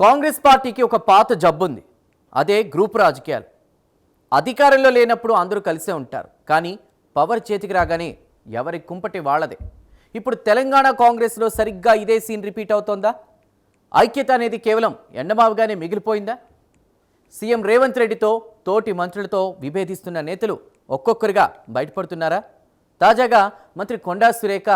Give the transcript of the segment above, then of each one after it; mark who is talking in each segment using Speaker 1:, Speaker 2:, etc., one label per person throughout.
Speaker 1: కాంగ్రెస్ పార్టీకి ఒక పాత జబ్బుంది. అదే గ్రూప్ రాజకీయాలు. అధికారంలో లేనప్పుడు అందరూ కలిసే ఉంటారు, కానీ పవర్ చేతికి రాగానే ఎవరి కుంపటి వాళ్ళదే. ఇప్పుడు తెలంగాణ కాంగ్రెస్లో సరిగ్గా ఇదే సీన్ రిపీట్ అవుతోందా? ఐక్యత అనేది కేవలం ఎండమావుగానే మిగిలిపోయిందా? సీఎం రేవంత్ రెడ్డితో, తోటి మంత్రులతో విభేదిస్తున్న నేతలు ఒక్కొక్కరిగా బయటపడుతున్నారా? తాజాగా మంత్రి కొండా సురేఖ,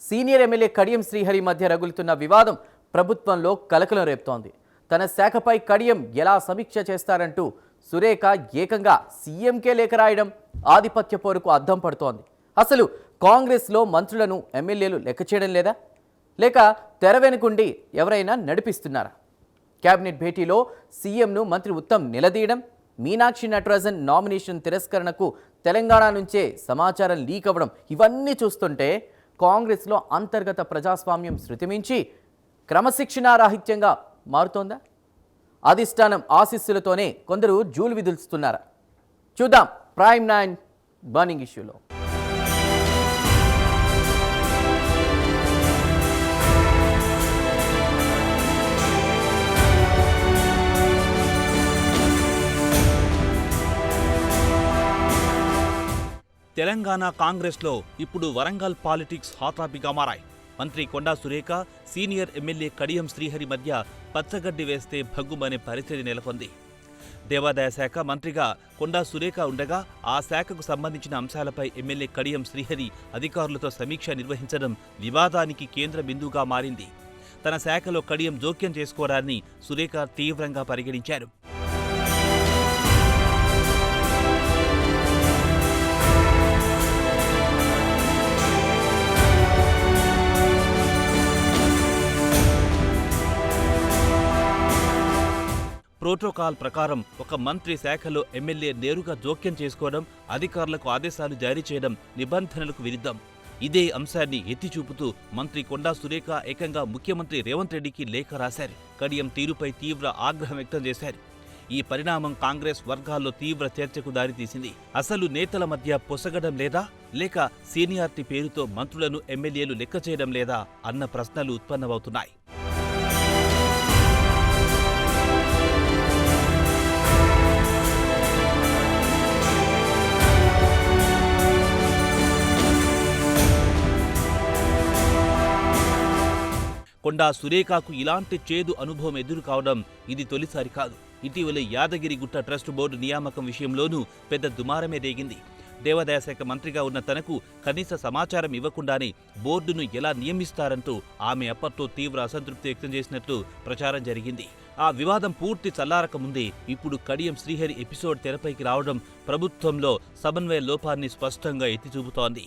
Speaker 1: సీనియర్ ఎమ్మెల్యే కడియం శ్రీహరి మధ్య రగులుతున్న వివాదం ప్రభుత్వంలో కలకలం రేపుతోంది. తన శాఖపై కడియం ఎలా సమీక్ష చేస్తారంటూ సురేఖ ఏకంగా సీఎంకే లేఖ రాయడం ఆధిపత్య పోరుకు అద్దం పడుతోంది. అసలు కాంగ్రెస్లో మంత్రులను ఎమ్మెల్యేలు లెక్క చేయడం లేదా, లేక తెర వెనుకుండి ఎవరైనా నడిపిస్తున్నారా? కేబినెట్ భేటీలో సీఎంను మంత్రి ఉత్తమ్ నిలదీయడం, మీనాక్షి నటరాజన్ నామినేషన్ తిరస్కరణకు తెలంగాణ నుంచే సమాచారం లీక్ అవ్వడం, ఇవన్నీ చూస్తుంటే కాంగ్రెస్లో అంతర్గత ప్రజాస్వామ్యం శృతిమించి క్రమశిక్షణారాహిత్యంగా మారుతోందా? అధిష్టానం ఆశీస్సులతోనే కొందరు జూలు విదులుస్తున్నారా? చూద్దాం ప్రైమ్ 9 బర్నింగ్ ఇష్యూలో.
Speaker 2: తెలంగాణ కాంగ్రెస్లో ఇప్పుడు వరంగల్ పాలిటిక్స్ హాట్ టాపిక్గా మారాయి. మంత్రి కొండా సురేఖ, సీనియర్ ఎమ్మెల్యే కడియం శ్రీహరి మధ్య పచ్చగడ్డి వేస్తే భగ్గుమనే పరిస్థితి నెలకొంది. దేవాదాయ శాఖ మంత్రిగా కొండా సురేఖ ఉండగా ఆ శాఖకు సంబంధించిన అంశాలపై ఎమ్మెల్యే కడియం శ్రీహరి అధికారులతో సమీక్ష నిర్వహించడం వివాదానికి కేంద్ర బిందువుగా మారింది. తన శాఖలో కడియం జోక్యం చేసుకోవడాన్ని సురేఖ తీవ్రంగా పరిగణించారు. ప్రోటోకాల్ ప్రకారం ఒక మంత్రి శాఖలో ఎమ్మెల్యే నేరుగా జోక్యం చేసుకోవడం, అధికారులకు ఆదేశాలు జారీ చేయడం నిబంధనలకు విరుద్ధం. ఇదే అంశాన్ని ఎత్తిచూపుతూ మంత్రి కొండా సురేఖ ఏకంగా ముఖ్యమంత్రి రేవంత్ రెడ్డికి లేఖ రాశారు. కడియం తీరుపై తీవ్ర ఆగ్రహం వ్యక్తం చేశారు. ఈ పరిణామం కాంగ్రెస్ వర్గాల్లో తీవ్ర చర్చకు దారితీసింది. అసలు నేతల మధ్య పొసగడం లేదా, లేక సీనియారిటీ పేరుతో మంత్రులను ఎమ్మెల్యేలు లెక్క చేయడం లేదా అన్న ప్రశ్నలు ఉత్పన్నమవుతున్నాయి. కొండా సురేఖకు ఇలాంటి చేదు అనుభవం ఎదురు కావడం ఇది తొలిసారి కాదు. ఇటీవల యాదగిరిగుట్ట ట్రస్ట్ బోర్డు నియామకం విషయంలోనూ పెద్ద దుమారమే రేగింది. దేవాదాయ శాఖ మంత్రిగా ఉన్న తనకు కనీస సమాచారం ఇవ్వకుండానే బోర్డును ఎలా నియమిస్తారంటూ ఆమె అప్పట్లో తీవ్ర అసంతృప్తి వ్యక్తం చేసినట్లు ప్రచారం జరిగింది. ఆ వివాదం పూర్తి చల్లారకముందే ఇప్పుడు కడియం శ్రీహరి ఎపిసోడ్ తెరపైకి రావడం ప్రభుత్వంలో సమన్వయ లోపాన్ని స్పష్టంగా ఎత్తిచూపుతోంది.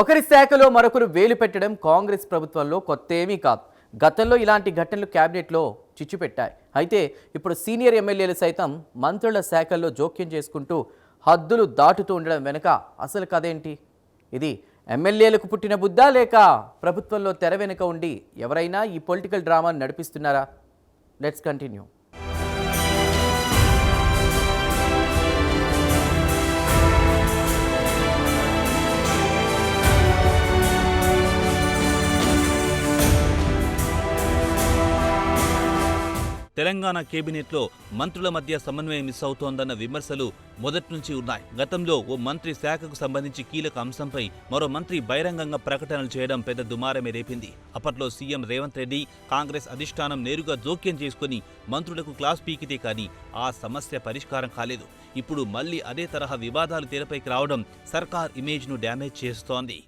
Speaker 1: ఒకరి శాఖలో మరొకరు వేలు పెట్టడం కాంగ్రెస్ ప్రభుత్వంలో కొత్త ఏమీ కాదు. గతంలో ఇలాంటి ఘటనలు కేబినెట్లో చిచ్చుపెట్టాయి. అయితే ఇప్పుడు సీనియర్ ఎమ్మెల్యేలు సైతం మంత్రుల శాఖల్లో జోక్యం చేసుకుంటూ హద్దులు దాటుతూ ఉండడం వెనుక అసలు కథేంటి? ఇది ఎమ్మెల్యేలకు పుట్టిన బుద్ధా, లేక ప్రభుత్వంలో తెర వెనుక ఉండి ఎవరైనా ఈ పొలిటికల్ డ్రామాను నడిపిస్తున్నారా? Let's continue.
Speaker 2: తెలంగాణ కేబినెట్లో మంత్రుల మధ్య సమన్వయం మిస్ అవుతోందన్న విమర్శలు మొదట్నుంచి ఉన్నాయి. గతంలో ఓ మంత్రి శాఖకు సంబంధించి కీలక అంశంపై మరో మంత్రి బహిరంగంగా ప్రకటనలు చేయడం పెద్ద దుమారమే రేపింది. అప్పట్లో సీఎం రేవంత్ రెడ్డి, కాంగ్రెస్ అధిష్టానం నేరుగా జోక్యం చేసుకుని మంత్రులకు క్లాస్ పీకితే కానీ ఆ సమస్య పరిష్కారం కాలేదు. ఇప్పుడు మళ్లీ అదే తరహా వివాదాలు తెరపైకి రావడం సర్కార్ ఇమేజ్ను డ్యామేజ్ చేస్తోంది.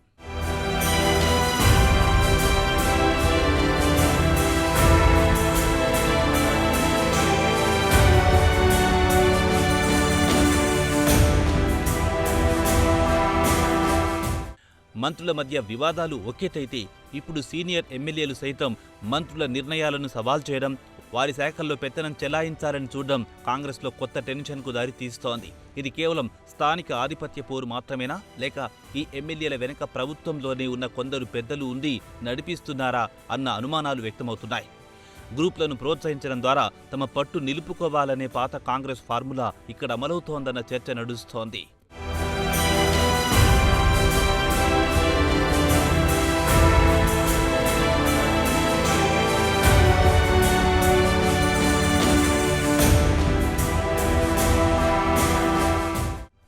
Speaker 2: మంత్రుల మధ్య వివాదాలు ఒకేటైతే ఇప్పుడు సీనియర్ ఎమ్మెల్యేలు సైతం మంత్రుల నిర్ణయాలను సవాల్ చేయడం, వారి శాఖల్లో పెత్తనం చెలాయించాలని చూడడం కాంగ్రెస్లో కొత్త టెన్షన్కు దారి తీస్తోంది. ఇది కేవలం స్థానిక ఆధిపత్య పోరు మాత్రమేనా, లేక ఈ ఎమ్మెల్యేల వెనుక ప్రభుత్వంలోనే ఉన్న కొందరు పెద్దలు ఉండి నడిపిస్తున్నారా అన్న అనుమానాలు వ్యక్తమవుతున్నాయి. గ్రూపులను ప్రోత్సహించడం ద్వారా తమ పట్టు నిలుపుకోవాలనే పాత కాంగ్రెస్ ఫార్ములా ఇక్కడ అమలవుతోందన్న చర్చ నడుస్తోంది.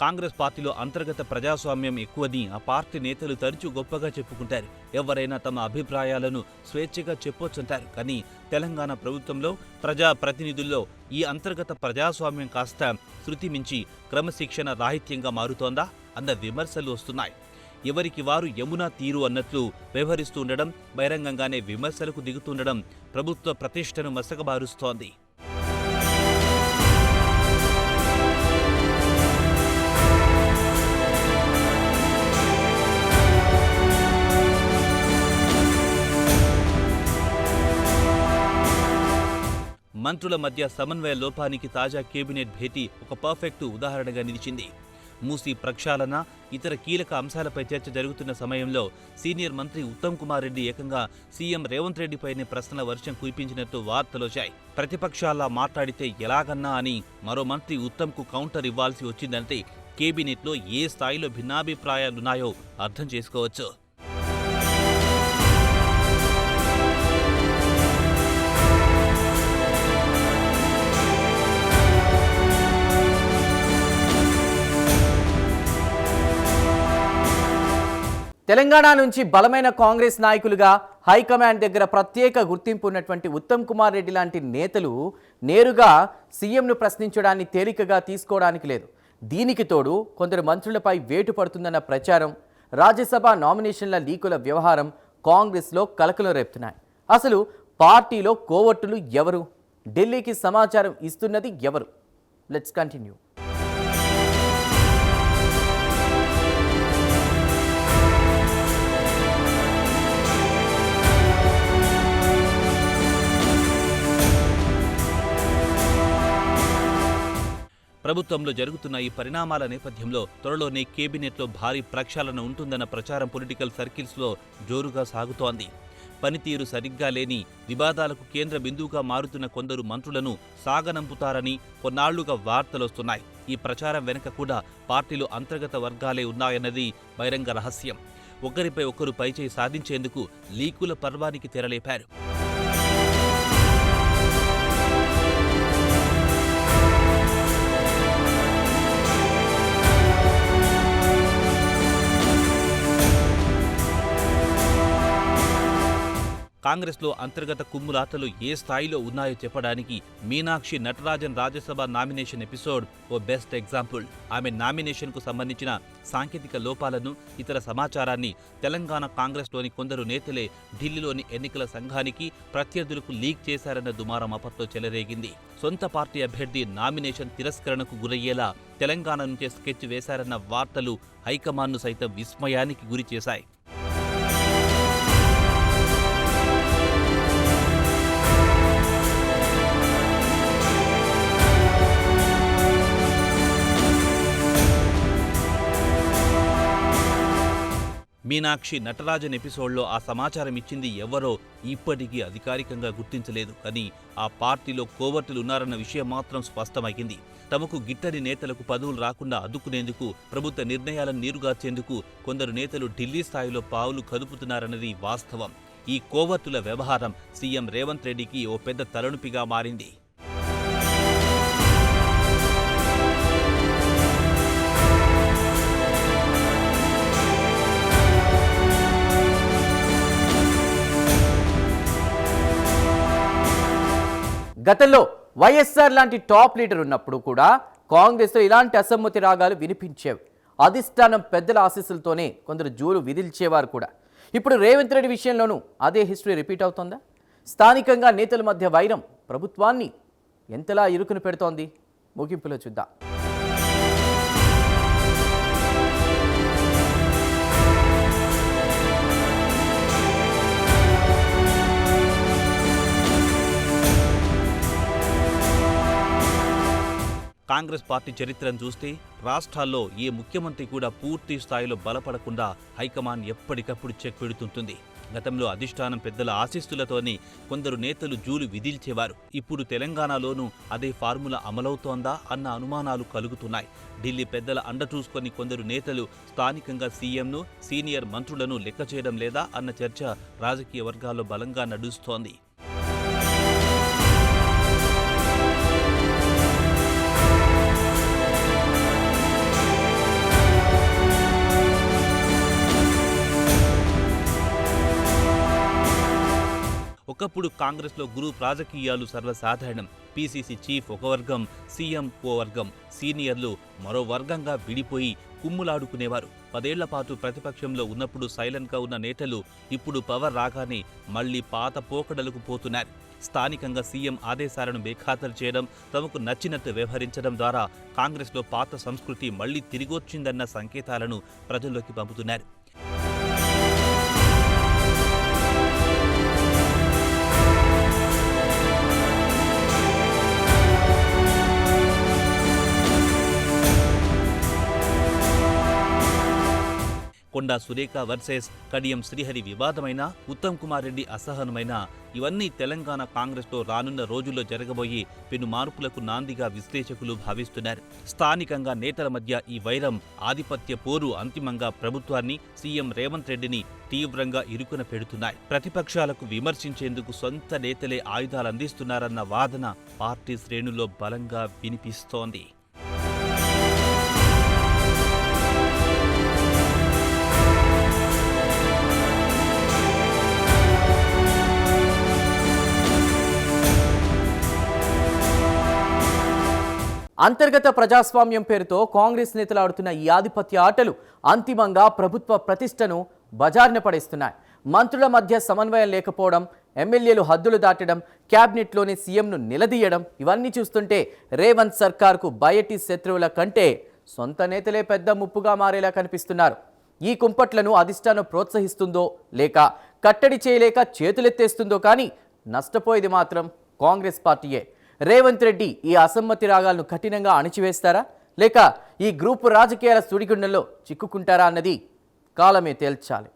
Speaker 2: కాంగ్రెస్ పార్టీలో అంతర్గత ప్రజాస్వామ్యం ఎక్కువని ఆ పార్టీ నేతలు తరచూ గొప్పగా చెప్పుకుంటారు. ఎవరైనా తమ అభిప్రాయాలను స్వేచ్ఛగా చెప్పొచ్చంటారు. కానీ తెలంగాణ ప్రభుత్వంలో ప్రజాప్రతినిధుల్లో ఈ అంతర్గత ప్రజాస్వామ్యం కాస్త శృతి మించి క్రమశిక్షణ రాహిత్యంగా మారుతోందా అన్న విమర్శలు వస్తున్నాయి. ఎవరికి వారు యమునా తీరు అన్నట్లు వ్యవహరిస్తుండడం, బహిరంగంగానే విమర్శలకు దిగుతుండడం ప్రభుత్వ ప్రతిష్టను మసకబారుస్తోంది. మంత్రుల మధ్య సమన్వయ లోపానికి తాజా కేబినెట్ భేటీ ఒక పర్ఫెక్ట్ ఉదాహరణగా నిలిచింది. మూసీ ప్రక్షాళన, ఇతర కీలక అంశాలపై చర్చ జరుగుతున్న సమయంలో సీనియర్ మంత్రి ఉత్తమ్ కుమార్ రెడ్డి ఏకంగా సీఎం రేవంత్ రెడ్డిపైనే ప్రశ్నల వర్షం కురిపించినట్టు వార్తలొచ్చాయి. ప్రతిపక్షాల్లా మాట్లాడితే ఎలాగన్నా అని మరో మంత్రి ఉత్తమ్కు కౌంటర్ ఇవ్వాల్సి వచ్చిందంటే కేబినెట్లో ఏ స్థాయిలో భిన్నాభిప్రాయాలున్నాయో అర్థం చేసుకోవచ్చు.
Speaker 1: తెలంగాణ నుంచి బలమైన కాంగ్రెస్ నాయకులుగా హైకమాండ్ దగ్గర ప్రత్యేక గుర్తింపు ఉన్నటువంటి ఉత్తమ్ కుమార్ రెడ్డి లాంటి నేతలు నేరుగా సీఎంను ప్రశ్నించడాన్ని తేలికగా తీసుకోవడానికి లేదు. దీనికి తోడు కొందరు మంత్రులపై వేటు పడుతుందన్న ప్రచారం, రాజ్యసభ నామినేషన్ల లీకుల వ్యవహారం కాంగ్రెస్లో కలకలం రేపుతున్నాయి. అసలు పార్టీలో కోవట్టులు ఎవరు? ఢిల్లీకి సమాచారం ఇస్తున్నది ఎవరు? Let's continue.
Speaker 2: ప్రభుత్వంలో జరుగుతున్న ఈ పరిణామాల నేపథ్యంలో త్వరలోనే కేబినెట్లో భారీ ప్రక్షాళన ఉంటుందన్న ప్రచారం పొలిటికల్ సర్కిల్స్లో జోరుగా సాగుతోంది. పనితీరు సరిగ్గా లేని, వివాదాలకు కేంద్ర బిందువుగా మారుతున్న కొందరు మంత్రులను సాగనంపుతారని కొన్నాళ్లుగా వార్తలొస్తున్నాయి. ఈ ప్రచారం వెనుక కూడా పార్టీలో అంతర్గత వర్గాలే ఉన్నాయన్నది బహిరంగ రహస్యం. ఒకరిపై ఒకరు పైచేయి సాధించేందుకు లీకుల పర్వానికి తెరలేపారు. కాంగ్రెస్లో అంతర్గత కుమ్ములాటలు ఏ స్థాయిలో ఉన్నాయో చెప్పడానికి మీనాక్షి నటరాజన్ రాజ్యసభ నామినేషన్ ఎపిసోడ్ ఓ బెస్ట్ ఎగ్జాంపుల్. ఆమె నామినేషన్కు సంబంధించిన సాంకేతిక లోపాలను, ఇతర సమాచారాన్ని తెలంగాణ కాంగ్రెస్లోని కొందరు నేతలే ఢిల్లీలోని ఎన్నికల సంఘానికి, ప్రత్యర్థులకు లీక్ చేశారన్న దుమారం అప్పట్లో చెలరేగింది. సొంత పార్టీ అభ్యర్థి నామినేషన్ తిరస్కరణకు గురయ్యేలా తెలంగాణ నుంచే స్కెచ్ వేశారన్న వార్తలు హైకమాండ్ను సైతం విస్మయానికి గురిచేశాయి. మీనాక్షి నటరాజన్ ఎపిసోడ్లో ఆ సమాచారం ఇచ్చింది ఎవరో ఇప్పటికీ అధికారికంగా గుర్తించలేదు. కానీ ఆ పార్టీలో కోవర్టులు ఉన్నారన్న విషయం మాత్రం స్పష్టమైంది. తమకు గిట్టని నేతలకు పదవులు రాకుండా అడ్డుకునేందుకు, ప్రభుత్వ నిర్ణయాలను నీరుగార్చేందుకు కొందరు నేతలు ఢిల్లీ స్థాయిలో పావులు కదుపుతున్నారన్నది వాస్తవం. ఈ కోవర్టుల వ్యవహారం సీఎం రేవంత్ రెడ్డికి ఓ పెద్ద తలనొప్పిగా మారింది.
Speaker 1: గతంలో వైఎస్ఆర్ లాంటి టాప్ లీడర్ ఉన్నప్పుడు కూడా కాంగ్రెస్లో ఇలాంటి అసమ్మతి రాగాలు వినిపించేవి. అధిష్టానం పెద్దల ఆశీస్సులతోనే కొందరు జూలు విధిల్చేవారు కూడా. ఇప్పుడు రేవంత్ రెడ్డి విషయంలోనూ అదే హిస్టరీ రిపీట్ అవుతోందా? స్థానికంగా నేతల మధ్య వైరం ప్రభుత్వాన్ని ఎంతలా ఇరుకును పెడుతోంది? ముగింపులో చూద్దాం.
Speaker 2: కాంగ్రెస్ పార్టీ చరిత్రను చూస్తే రాష్ట్రాల్లో ఏ ముఖ్యమంత్రి కూడా పూర్తి స్థాయిలో బలపడకుండా హైకమాండ్ ఎప్పటికప్పుడు చెక్ పెడుతుంటుంది. గతంలో అధిష్టానం పెద్దల ఆశీస్సులతోనే కొందరు నేతలు జూలు విధిల్చేవారు. ఇప్పుడు తెలంగాణలోనూ అదే ఫార్ములా అమలవుతోందా అన్న అనుమానాలు కలుగుతున్నాయి. ఢిల్లీ పెద్దల అండ చూసుకొని కొందరు నేతలు స్థానికంగా సీఎంను, సీనియర్ మంత్రులను లెక్క చేయడం లేదా అన్న చర్చ రాజకీయ వర్గాల్లో బలంగా నడుస్తోంది. ఒకప్పుడు కాంగ్రెస్లో గ్రూప్ రాజకీయాలు సర్వసాధారణం. పీసీసీ చీఫ్ ఒక వర్గం, సీఎం ఓ వర్గం, సీనియర్లు మరో వర్గంగా విడిపోయి కుమ్ములాడుకునేవారు. 10 ఏళ్ల పాటు ప్రతిపక్షంలో ఉన్నప్పుడు సైలెంట్గా ఉన్న నేతలు ఇప్పుడు పవర్ రాగానే మళ్లీ పాత పోకడలకు పోతున్నారు. స్థానికంగా సీఎం ఆదేశాలను బేఖాతరు చేయడం, తమకు నచ్చినట్టు వ్యవహరించడం ద్వారా కాంగ్రెస్లో పాత సంస్కృతి మళ్లీ తిరిగొచ్చిందన్న సంకేతాలను ప్రజల్లోకి పంపుతున్నారు. కొండా సురేఖ వర్సెస్ కడియం శ్రీహరి వివాదమైన, ఉత్తమ్ కుమార్ రెడ్డి అసహనమైన, ఇవన్నీ తెలంగాణ కాంగ్రెస్లో రానున్న రోజుల్లో జరగబోయే పెను మార్పులకు నాందిగా విశ్లేషకులు భావిస్తున్నారు. స్థానికంగా నేతల మధ్య ఈ వైరం, ఆధిపత్య పోరు అంతిమంగా ప్రభుత్వాన్ని, సీఎం రేవంత్ రెడ్డిని తీవ్రంగా ఇరుకున పెడుతున్నాయి. ప్రతిపక్షాలకు విమర్శించేందుకు సొంత నేతలే ఆయుధాలు అందిస్తున్నారన్న వాదన పార్టీ శ్రేణుల్లో బలంగా వినిపిస్తోంది.
Speaker 1: అంతర్గత ప్రజాస్వామ్యం పేరుతో కాంగ్రెస్ నేతలు ఆడుతున్న ఈ ఆధిపత్య ఆటలు అంతిమంగా ప్రభుత్వ ప్రతిష్టను బజార్న పడేస్తున్నాయి. మంత్రుల మధ్య సమన్వయం లేకపోవడం, ఎమ్మెల్యేలు హద్దులు దాటడం, క్యాబినెట్లోని సీఎంను నిలదీయడం, ఇవన్నీ చూస్తుంటే రేవంత్ సర్కార్కు బయటి శత్రువుల కంటే సొంత నేతలే పెద్ద ముప్పుగా మారేలా కనిపిస్తున్నారు. ఈ కుంపట్లను అధిష్టానం ప్రోత్సహిస్తుందో లేక కట్టడి చేయలేక చేతులెత్తేస్తుందో కానీ నష్టపోయేది మాత్రం కాంగ్రెస్ పార్టీయే. రేవంత్ రెడ్డి ఈ అసమ్మతి రాగాలను కఠినంగా అణిచివేస్తారా లేక ఈ గ్రూపు రాజకీయాల సుడిగుండంలో చిక్కుకుంటారా అన్నది కాలమే తేల్చాలి.